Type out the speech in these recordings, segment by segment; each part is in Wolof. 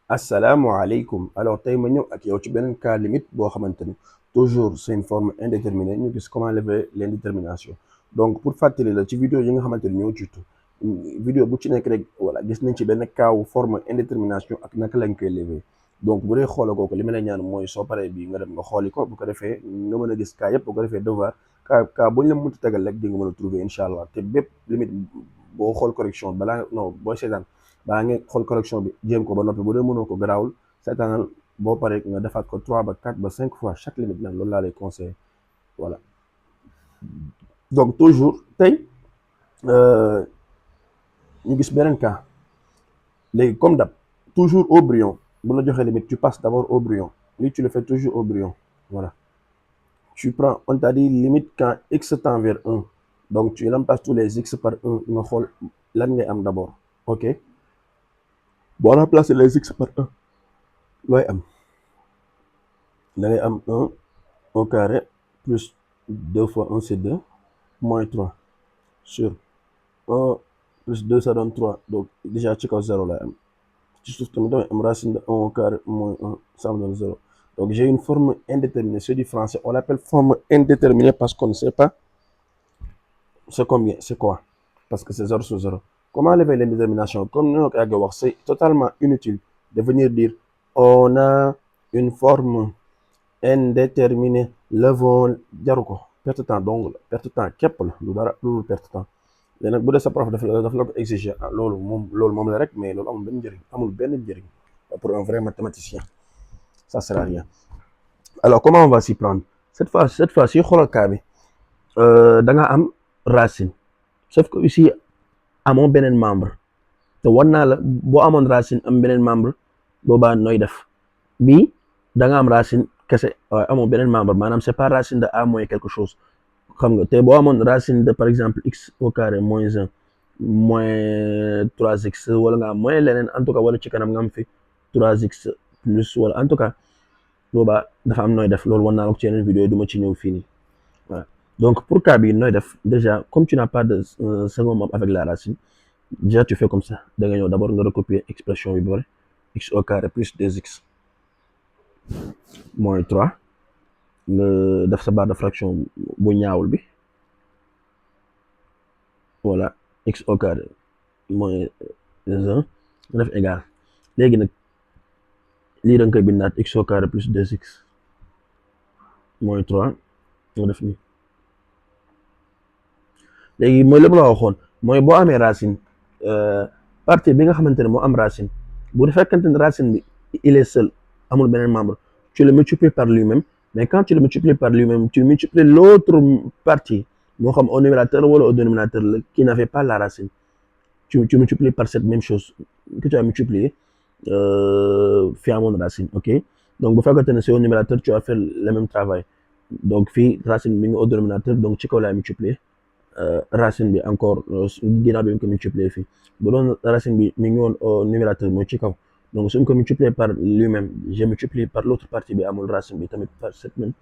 asalaamaaleykum alors tey ma ñëw ak yow ci beneen cas limite boo xamante ni toujours c'est une forme indéterminée ñu gis comment lever l'indétermination donc pour fàttali la ci vidéo yi nga xamante ni ñoo jiitu vidéo bu ci nekk rek voilà gis nañ ci benn cas wu forme indétermination ak naka lañ koy lever donc bu dee xoola kooku li ma lay ñaan mooy soo paree bi nga dem nga xooli ko bu ko defee nga mën a gis cas yëpp bu ko defee devoir cas bu ñu la mënti tegal rek di nga mën a trouver incha allah te bépp limite boo xool correction balaa non booy seetaan baa nga xool correction bi jéem ko ba noppi bu dee mënoo ko garaawul seetaanal boo paree nga defaat ko 3 ba 4 ba 5 fois chaque limite nag loolu laa lay conseillé voilà donc toujours tey ñu gis beneen cas léegi comme d'hab toujours au brouillon bu la joxee limite tu passes d'abord au brouillon lui tu le fais toujours au brouillon voilà tu prends on t'a dit limite quand x tend vers 1 donc tu remplaces tous les x par 1 nga xool lan ngay am d'abord ok boo remplacer les x par 1 looy am da ngay am 1 au carré plus 2 fois 1 c'est 2 moins 3 sur 1 plus 2 ça donne 3 donc déjà ci kaw 0 lay am ci suuf tamit damay am racine de 1 au carré moins 1 ça me donne 0 donc j'ai une forme indéterminée c'est du français on l'appelle forme indéterminée parce qu'on ne sait pas c'est combien c'est quoi parce que c'est 0 sur 0 comment lever l'indétermination comme ni ma ko yàgg wax c'est totalement inutile de venir dire on a une forme indéterminé levons jaru ko perte temps dong la perte temps képp la lu dara lu perte temps léegi nag bu dee sa prof daf la ko exiger loolu moom la rek mais loolu amul benn njëriñ pour un vrai mathématicien ça sert à rien alors comment on va s'y prendre cette fois si xoolal cas bi da nga am racine sauf que ici amoo beneen membre te war naa la boo amoon racine am beneen membre boobaa nooy def bii da nga am racine kese waaye amoo beneen membre maanaam c'est pas racine de a moins quelque chose xam nga te boo amoon racine de par exemple x au carré moins 1 moins 3x wala nga am moins leneen en tout cas wala ci kanam nga am fi 3x plus wala en tout cas boobaa dafa am nooy def loolu war naa la ko ci yeneen vidéo yi du ma ci ñëw fii nii voilà donc pour cas bi nooy def déjà comme tu n'as pas de second membre avec la racine déjà tu fais comme ça da nga ñëw d'abord nga recopier expression bi ba pare x au carré plus 2x moins 3 nga def sa barre de fraction bu ñaawul bi voilà x au carré moins 1 nga def égal léegi nag lii da nga koy bindaat x au carré plus 2x moins 3 nga def nii léegi mooy lépp la waxoon mooy boo amee racine partie bi nga xamante ne moo am racine bu fekkente ne racine bi il est seul amul beneen membre tu le multiplies par lui-même mais quand tu le multiplies par lui-même tu multiplies l'autre partie moo xam au numérateur wala au dénominateur la qui n'avait pas la racine tu multiplies par cette même chose que tu as multiplié fi amoon racine ok donc bu fekkente ne c'est au numérateur tu vas faire le même travail donc fii racine bi mi ngi au dénominateur donc ci kaw laay multiplier racine bi encore ginnaaw bi ñu ko multiplier fii bu doon racine bi mi ngi woon au numérateur mooy ci kaw donc suñ ko multiplier par lui-même j'ai multiplié par l'autre partie bi amul racine bi tamit par cette même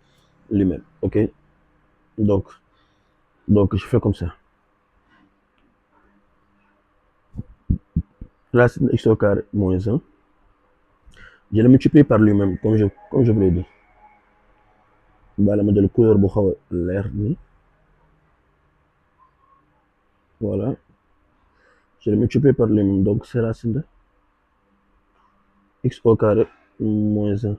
lui-même ok donc je fais comme ça racine de x au carré moins 1 je le multiplie par lui-même comme je vous l'ai dit bala ma jël couleur bu xaw a leer nii voilà je le multiplie par lui-même donc c'est racine de x au carré moins 1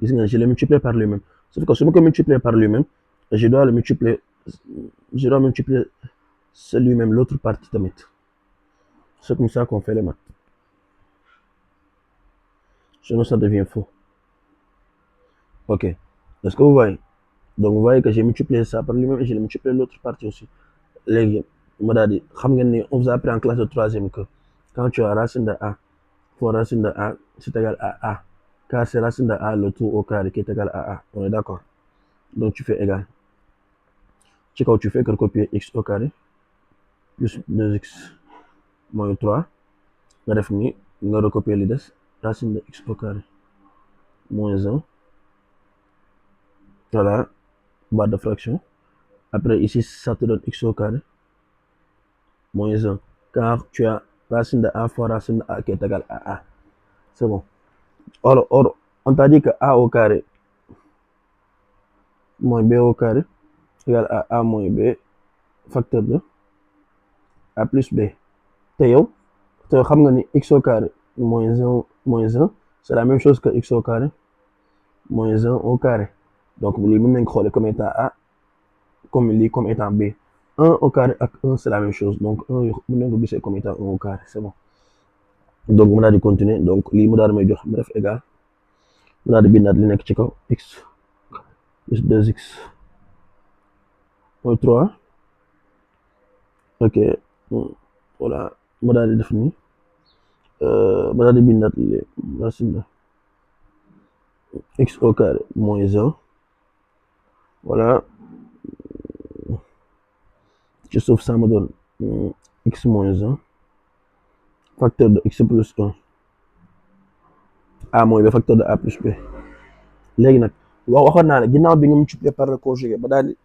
gis nga je le multiplie par lui-même sauf que su ma ko multiplier par lui-même je dois multiplier c'est lui-même l'autre partie tamit c'est comme ça qu'on fait les maths sinon ça devient faux ok est-ce que vous voyez donc vous voyez que j'ai multiplié ça par lui-même et je l'ai multiplié l'autre partie aussi léegi ma daal di xam ngeen ni on vous a appris en classe de troisième que quand tu as racine de a fois racine de a c'est égal à a car c'est racine de a le tout au carré qui est égal à a on est d'accord donc tu fais égal ci kaw tu fais que recopier x au carré plus 2x moins 3 nga def ni nga recopier li des racine de x au carré moins 1 voilà barre de fraction après ici ça te donne x au carré moins 1 car tu as racine de a fois racine de a qui est égal à a c'est bon Or, on t'a dit que a au carré moins b au carré égale à a moins b facteur de a plus b. te yow xam nga ni x au carré moins 1 c'est la même chose que x au carré moins 1 au carré. Donc lii mën nañ ko xoolee comme étant a comme lii comme étant b. 1 au carré ak 1 c'est la même chose donc 1 mën nañ ko gisee comme étant 1 au carré, c'est bon. Donc mu daal di continuer donc lii mu daal di may jox mu def égal mu daal di bindaat li nekk ci kaw x plus 2x mooy 3 ok voilà mu daal di def nii mu daal di bindaat li racine de x au carré moins 1 voilà ci suuf ça me donne x moins 1 facteur de x plus 1 a moins b facteur de a plus b. léegi nag waxoon naa ne ginnaaw bi nga multiplier par le conjugué ba daal di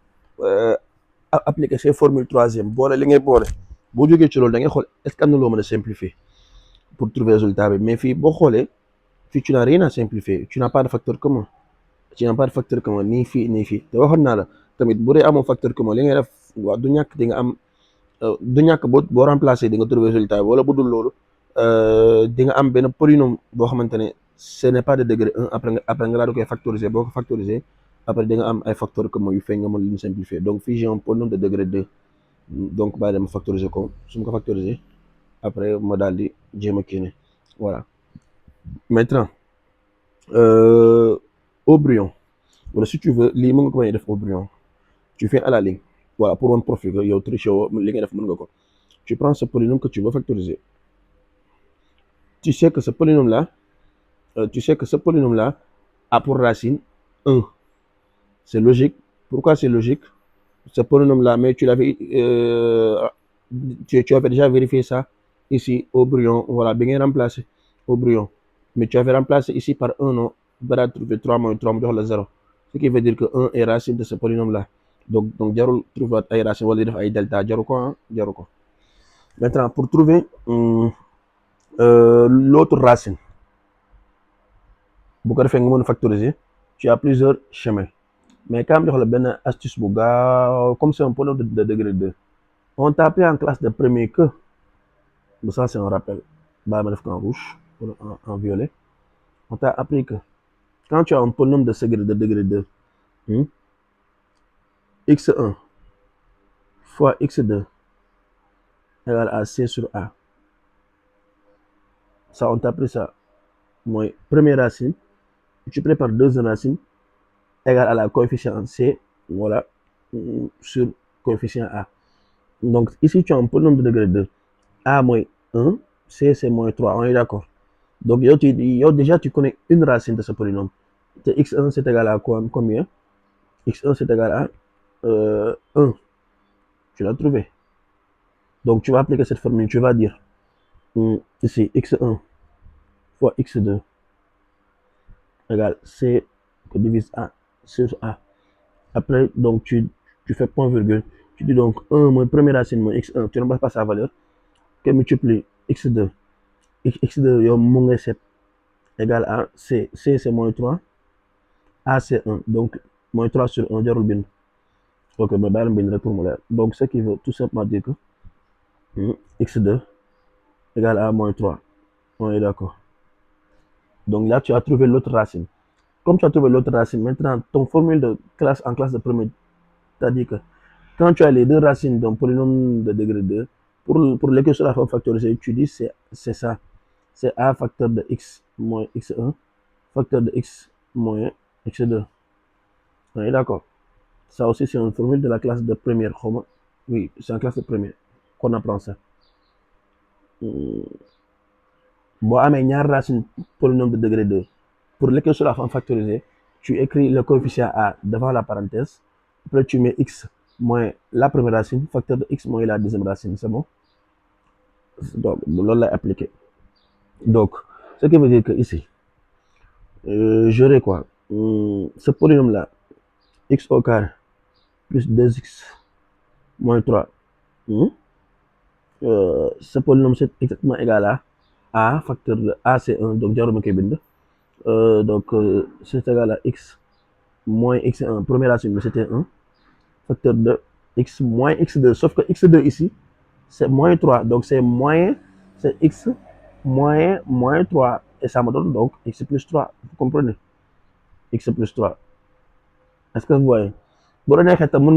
appliquer ces formules troisième boole li ngay boole boo jógee ci loolu da ngay xool est-ce que am na loo mën a simplifier pour trouver résultat bi mais fii boo xoolee fii tu n'as rien à simplifier, tu n'as pas de facteur commun nii fii nii fii te waxoon naa la tamit bu dee amoo facteur commun li ngay def waaw du ñàkk di nga am du ñàkk boo remplacer di nga trouver résultat bi wala bu dul loolu di nga am benn polynôme boo xamante ne ce n'est pas de degré 1 après nga daal di koy factoriser boo ko factoriser après di nga am ay facteurs communs yu feeñ nga mën leen simplifier donc fii j'ai un polynôme de degré 2 donc bàyyi dama factoriser ko su ma ko factoriser après ma daal di jéem a kii ne voilà. Maintenant au brouillon wala si tu veux lii mën nga ko bañ a def au brouillon tu fais à la ligne voilà pour un profil que yow triché woo li nga def mën nga ko tu prends ce polynôme que tu veux factoriser tu sais que ce polynôme là a pour racine 1. C'est logique. Pourquoi c'est logique? Ce polynôme là mais tu avais déjà vérifié ça ici au brouillon voilà bi ngay remplacer au brouillon mais tu avais remplacé ici par 1 non ba daa trouver 3 moins 3 mu jox la 0 ce qui veut dire que 1 est racine de ce polynôme là donc jarul trouver ay racine wala di def ay delta jaru ko jaru ko. Maintenant pour trouver l'autre racine bu ko defee nga mën a factoriser tu as plusieurs chemins mais quand jox la benn astuce bu gaaw comme c'est un polynôme de degré 2 on t'a appris en classe de premier que ça c'est un rappel baa ma def ko en rouge ou en violet on t'a appris que quand tu as un polynôme de degré 2 x1 fois x2 égale à c sur a ça on t'a appris ça mooy première racine multiplié par deuxième racine égale à la coefficient c voilà sur coefficient a. Donc ici tu as un polynôme de degré 2 a moins 1 c c'est moins 3 on est d'accord. Donc yow déjà tu connais une racine de ce polynôme te x1 c'est égal à combien? x1 c'est égal à 1 tu l'as trouvé. Donc tu vas appliquer cette formule, tu vas dire ici x1 fois x2 égale c que divise a sur a. Après donc tu fais point virgule, tu dis donc 1 moins première racine moins x1 tu remplaces pas sa valeur que multiplie x2 yow mu ngay 7 égale à c c'est moins 3 a c'est 1 donc moins 3 sur 1 jarul bind ok mais bàyyi la bind rek pour mu leer donc ce qui veut tout simplement dire que x2 égale à moins 3 on est d'accord. Donc là tu as trouvé l'autre racine. Comme tu as trouvé l'autre racine, maintenant ton formule de classe en classe de premier t'as dit que quand tu as les deux racines d'un polynôme de degré 2 pour l'équation de la forme factorisée tu dis c'est ça, c'est a facteur de x moins x1 facteur de x moins x2 on est d'accord. Ça aussi c'est une formule de la classe de première oui c'est en classe de première qu'on apprend ça. Boo amee ñaar racine polynôme de degré 2 pour l'équation de la forme factorisée tu écris le coefficient a devant la parenthèse après tu mets x moins la première racine facteur de x moins la deuxième racine c'est bon. Donc loolu lay appliquer donc ce qui veut dire que ici j'aurai quoi ce polynôme là x au carré plus 2x moins 3 ce polynôme c'est exactement égal à a facteur de a c'est 1 donc jaruma koy bind C'est égal à x moins x1. Première racine, mais c'était 1. Facteur de x moins x2. Sauf que x2 ici, c'est moins 3. Donc c'est x moins 3. Et ça me donne donc x plus 3. Vous comprenez? X plus 3. Est-ce que vous voyez? Bon, on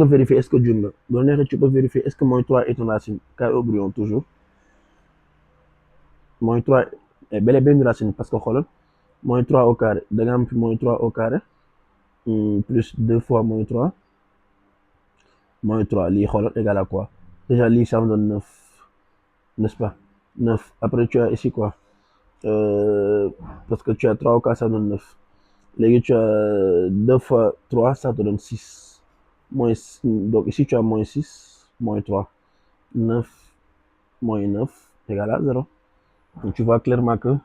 a vérifier est-ce que Dieu bon, tu peux vérifier est-ce que moins 3 est une racine. Car au brouillon, toujours. Moins 3 est bel et bien une racine. Parce que, moins 3 au carré. D'exemple, moins 3 au carré. Plus 2 fois moins 3. Moins 3, li égal à quoi? Déjà, li ça me donne 9, n'est-ce pas? 9. Après, tu as ici quoi? Parce que tu as 3 au cas, ça donne 9. Là, tu as 2 fois 3, ça te donne 6. Donc ici, tu as moins 6, moins 3. 9, moins 9, égal à 0. Donc tu vois clairement que,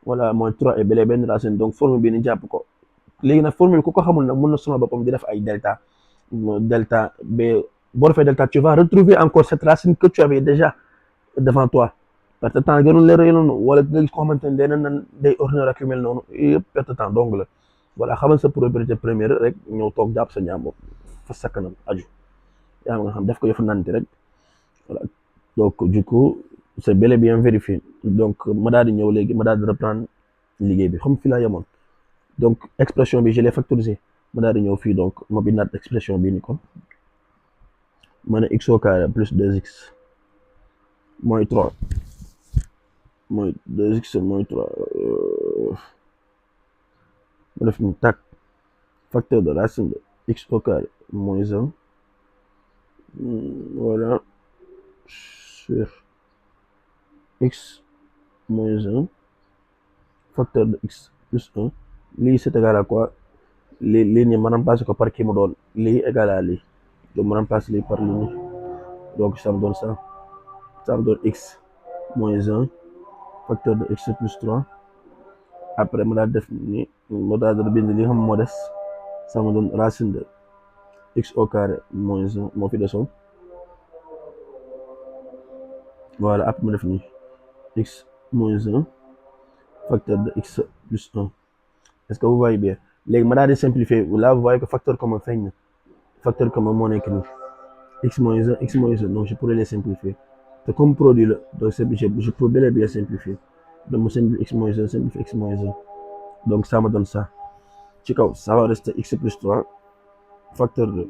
voilà, moins 3 est bel et bien une racine. Donc, formule bien, déjà, pourquoi? Léegi nag formule ku ko xamul nag mën na sonal boppam di def ay delta delta b boo defee delta tu vas retrouver encore cette racine que tu avais déjà devant toi perte de temps gënul leer noonu wala nga gis ko xamante ne day nan day ordinaire ak yu mel noonu yëpp perte de temps donc la voilà xamal sa propriété première rek ñëw toog jàpp sa ñaam fa sa kanam aju yaa nga xam def ko yëfu nanti rek voilà donc du coup c'est bel et bien vérifié donc ma daal di ñëw léegi ma daal di reprendre liggéey bi xam fi laa yemoon donc expression bi je l'ai factorisé ma daal di ñëw fii donc ma bindaat expression bii ni kon ma ne x au carré plus 2x moins 3 moins 2x moins 3 ma def ni tac facteur de racine de x au carré moins 1 voilà sur x moins 1 facteur de x plus 1 lii c'est égal à quoi lii nii ma remplace ko par kii mu doon lii égal à lii donc ma remplace lii par lii donc ça me donne ça ça me donne x moins 1 facteur de x plus 3 après ma daal def ni ma daal di bind li nga xam moo des ça me donne racine de x au carré moins 1 moo fi desoon voilà après ma def ni x moins 1 facteur de x plus 1 est-ce que vous voyez bien léegi ma daal di simplifier là vous voyez que facteur commun feeñ na facteur commun moo nekk nii x moins 1 x moins 1 donc je pourrais les simplifier te comme produit la donc je peux bel et bien simplifier donc ma simplifie x moins 1 simplifie x moins 1 donc ça me donne ça ci kaw ça va rester x plus 3 facteur de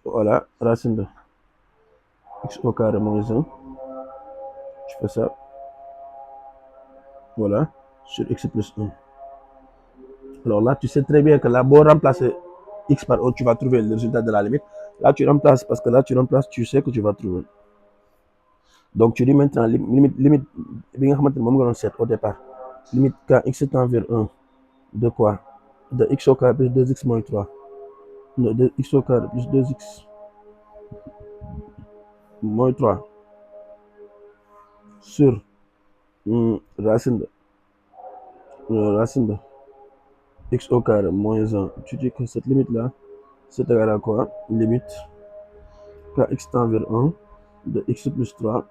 voilà racine de x au carré moins 1 je fais ça voilà sur x plus 1 alors là tu sais très bien que là boo remplacer x par 1 tu vas trouver le résultat de la limite là tu remplaces parce que là tu remplaces tu sais que tu vas trouver donc tu dis maintenant limite bi nga xamante ne moom nga doon seet au départ limite quand x tend vers 1 de quoi de x au carré plus 2x moins 3 non de x au carré plus 2x moins 3 sur racine de x au carré moins 1 tu dis que cette limite là c'est égal à quoi limite quand x tend vers 1 de x plus 3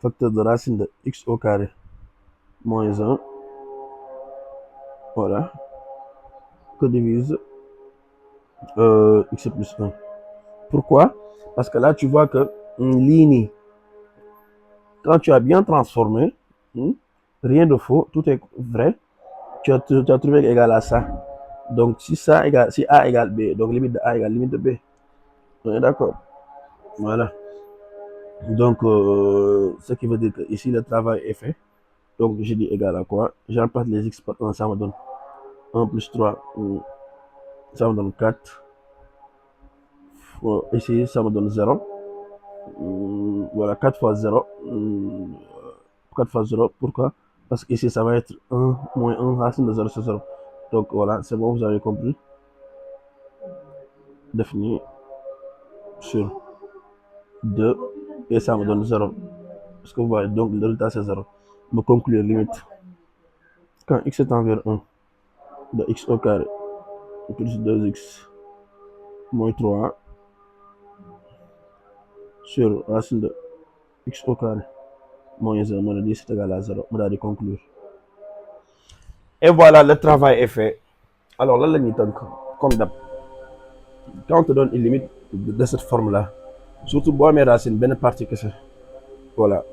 facteur de racine de x au carré moins 1 voilà que divise x plus 1 pourquoi parce que là tu vois que ligne quand tu as bien transformé rien de faux tout est vrai tu as trouvé égal à ça donc si a égale b donc limite de a égale limite de b on est d'accord voilà donc ce qui veut dire que ici le travail est fait donc j'ai dit égal à quoi j'emplace les x par 1 ça me donne 1 plus 3 ça me donne 4 ici ça me donne 0 voilà 4 fois 0 4 fois 0 pourquoi parce que ici ça va être 1 moins 1 racine de 0 sur 0 donc voilà c'est bon vous avez compris défini sur 2 et ça me donne 0 parce que vous voyez donc le résultat c'est 0 me conclure limite quand x est envers 1 de x au carré plus 2x moins 3 sur racine de x au carré moins 1 moins 10 c'est égal à 0 mu daal di conclure. Et voilà, le travail est fait. Alors là la ñuy tënk comme d'hab quand on te donne une limite de cette forme là surtout boo amee racine benn partie kese voilà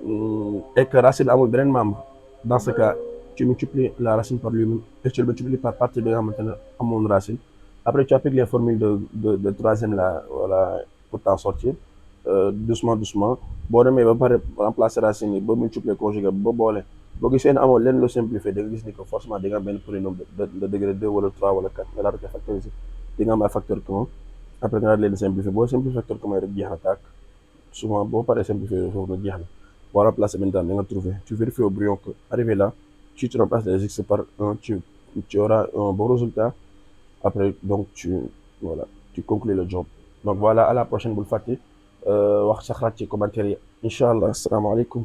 et que racine amul beneen membre dans ce cas tu multiplies la racine par lui-même et tu le multiplies par partie bi nga xamante ne amoon racine. Après tu appliques les formules de troisième là voilà pour t'en sortir doucement doucement boo demee ba pare remplacer racine yi ba multiplier conjuguer ba boole boo gisee ne amoo leen lu simplifier da nga gis ni que forcément di nga am benn polynôme de degré 2 wala 3 wala 4 nga daal di koy factoriser di nga am ay facteur commun après nga daal leen simplifier boo simplifier facteur commun rek jeex na tàkk souvent boo paree simplifier foofu nag jeex na boo remplacer maintenant da nga trouver tu vérifies au brouillon que arrivé là si tu remplaces les x par 1 tu auras un bon résultat après donc voilà tu conclus le job donc voilà à la prochaine bul fàtte wax sa xalaat ci commentaire yi incha allah asalaamaaleykum